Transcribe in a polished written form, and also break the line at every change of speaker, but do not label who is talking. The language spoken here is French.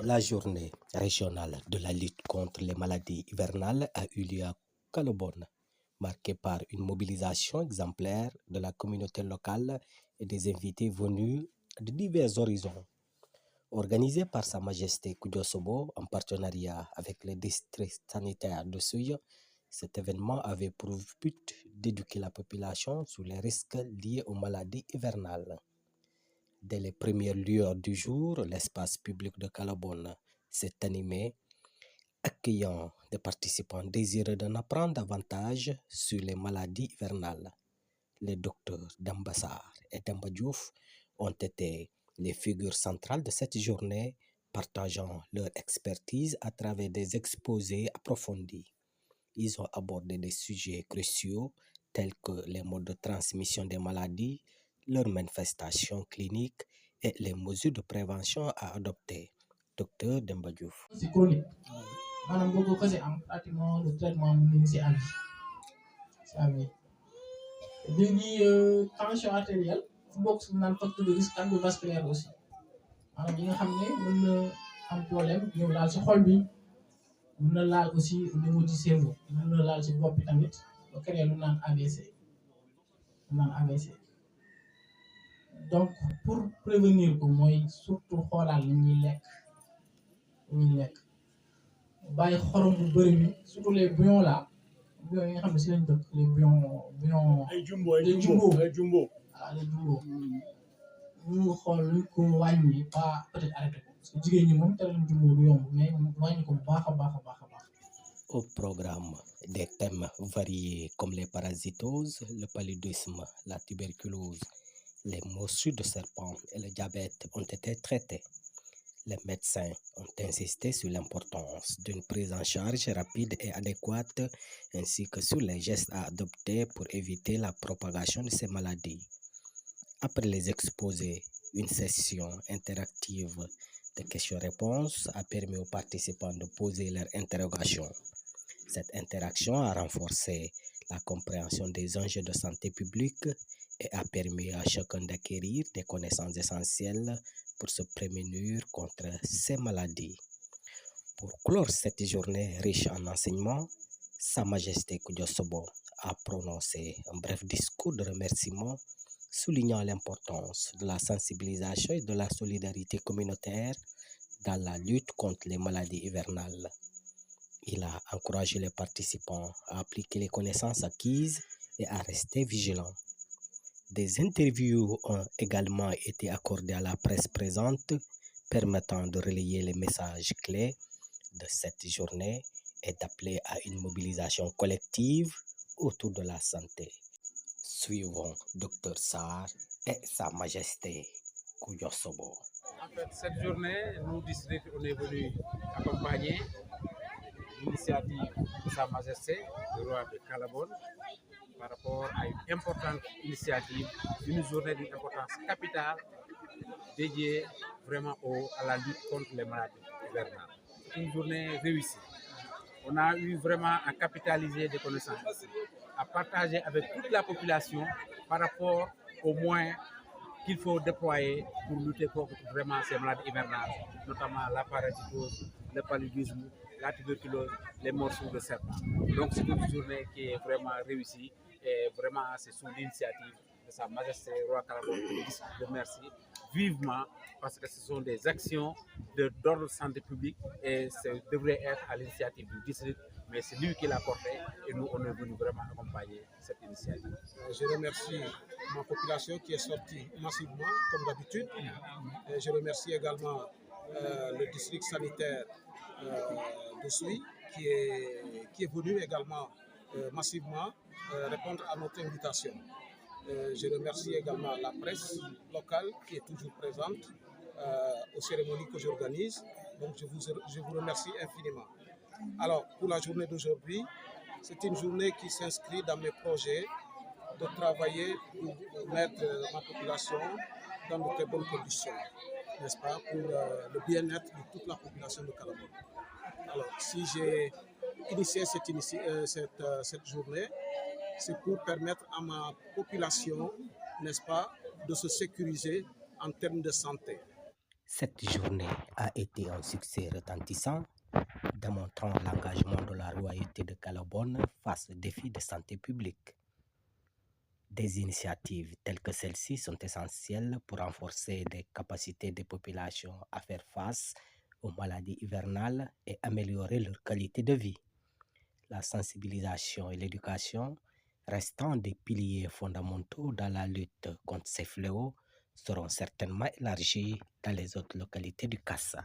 La journée régionale de la lutte contre les maladies hivernales a eu lieu à Calobone, marquée par une mobilisation exemplaire de la communauté locale et des invités venus de divers horizons. Organisée par Sa Majesté Koudio Sobo en partenariat avec le district sanitaire de Souye, cet événement avait pour but d'éduquer la population sur les risques liés aux maladies hivernales. Dès les premières lueurs du jour, l'espace public de Calobone s'est animé, accueillant des participants désireux d'en apprendre davantage sur les maladies hivernales. Les docteurs Dambassar et Damba Diouf ont été les figures centrales de cette journée, partageant leur expertise à travers des exposés approfondis. Ils ont abordé des sujets cruciaux tels que les modes de transmission des maladies, leurs manifestations cliniques et les mesures de prévention à adopter. Docteur Demba Diouf.
C'est chronique. Maanaam boo ko xasee am pratiquement le traitement mën nañu si ànd si amee léegi tension artérielle fu bokk si naan facteur de risque cardiovasculaire aussi maanaam yi nga xam ne mën na am problème ñëw laal si xol bi mën na laal aussi au niveau du cerveau mën na laal si bopp bi tamit ba créer lu naan AVC donc pour prévenir ko mooy surtout xoolaal li ñuy lekk bàyyi xorom bu bëri bi surtout les bouillons là bouillons yi nga xam ne si lañ dëkk les bouillons ay jumbo ñu xool luñ ko wàññi pas peut-être arrêté ko parce que jigéen ñi moom tere leen jumbo du yomb mais wàññi ko bu baax a baax.
Au programme, des thèmes variés comme les parasitoses, le paludisme, la tuberculose, les morsures de serpent et le diabète ont été traités. Les médecins ont insisté sur l'importance d'une prise en charge rapide et adéquate, ainsi que sur les gestes à adopter pour éviter la propagation de ces maladies. Après les exposés, une session interactive de questions-réponses a permis aux participants de poser leurs interrogations. Cette interaction a renforcé la compréhension des enjeux de santé publique et a permis à chacun d'acquérir des connaissances essentielles pour se prémunir contre ces maladies. Pour clore cette journée riche en enseignements, Sa Majesté Koudio Sobo a prononcé un bref discours de remerciement soulignant l'importance de la sensibilisation et de la solidarité communautaire dans la lutte contre les maladies hivernales. Il a encouragé les participants à appliquer les connaissances acquises et à rester vigilants. Des interviews ont également été accordées à la presse présente, permettant de relayer les messages clés de cette journée et d'appeler à une mobilisation collective autour de la santé. Suivons Dr Sarr et Sa Majesté Koudio Sobo.
En fait, cette journée, nous, district, on est venu accompagner l'initiative de Sa Majesté, le roi de Calabone, par rapport à une importante initiative, une journée d'une importance capitale dédiée vraiment à la lutte contre les maladies hivernales. C'est une journée réussie. On a eu vraiment à capitaliser des connaissances, à partager avec toute la population par rapport aux moyens qu'il faut déployer pour lutter contre vraiment ces maladies hivernales, notamment la parasitose, le paludisme, la tuberculose, les morsures de serpent. Donc c'est une journée qui est vraiment réussie et vraiment c'est sous l'initiative de Sa Majesté Roi Calabone que je remercie vivement parce que ce sont des actions d'ordre de santé publique et ça devrait être à l'initiative du district, mais c'est lui qui l'a porté et nous on est venu vraiment accompagner cette initiative.
Je remercie ma population qui est sortie massivement comme d'habitude. Je remercie également le district sanitaire de Souy qui est venu également massivement répondre à notre invitation. Je remercie également la presse locale qui est toujours présente aux cérémonies que j'organise. Donc je vous remercie infiniment. Alors pour la journée d'aujourd'hui, c'est une journée qui s'inscrit dans mes projets de travailler pour mettre ma population dans de très bonnes conditions, n'est-ce pas, pour le bien-être de toute la population de Calabone. Alors si j'ai initié cette journée, c'est pour permettre à ma population, n'est-ce pas, de se sécuriser en termes de santé.
Cette journée a été un succès retentissant, démontrant l'engagement de la royauté de Calabone face aux défis de santé publique. Des initiatives telles que celle-ci sont essentielles pour renforcer les capacités des populations à faire face aux maladies hivernales et améliorer leur qualité de vie. La sensibilisation et l'éducation, restant des piliers fondamentaux dans la lutte contre ces fléaux, seront certainement élargies dans les autres localités du Kassa.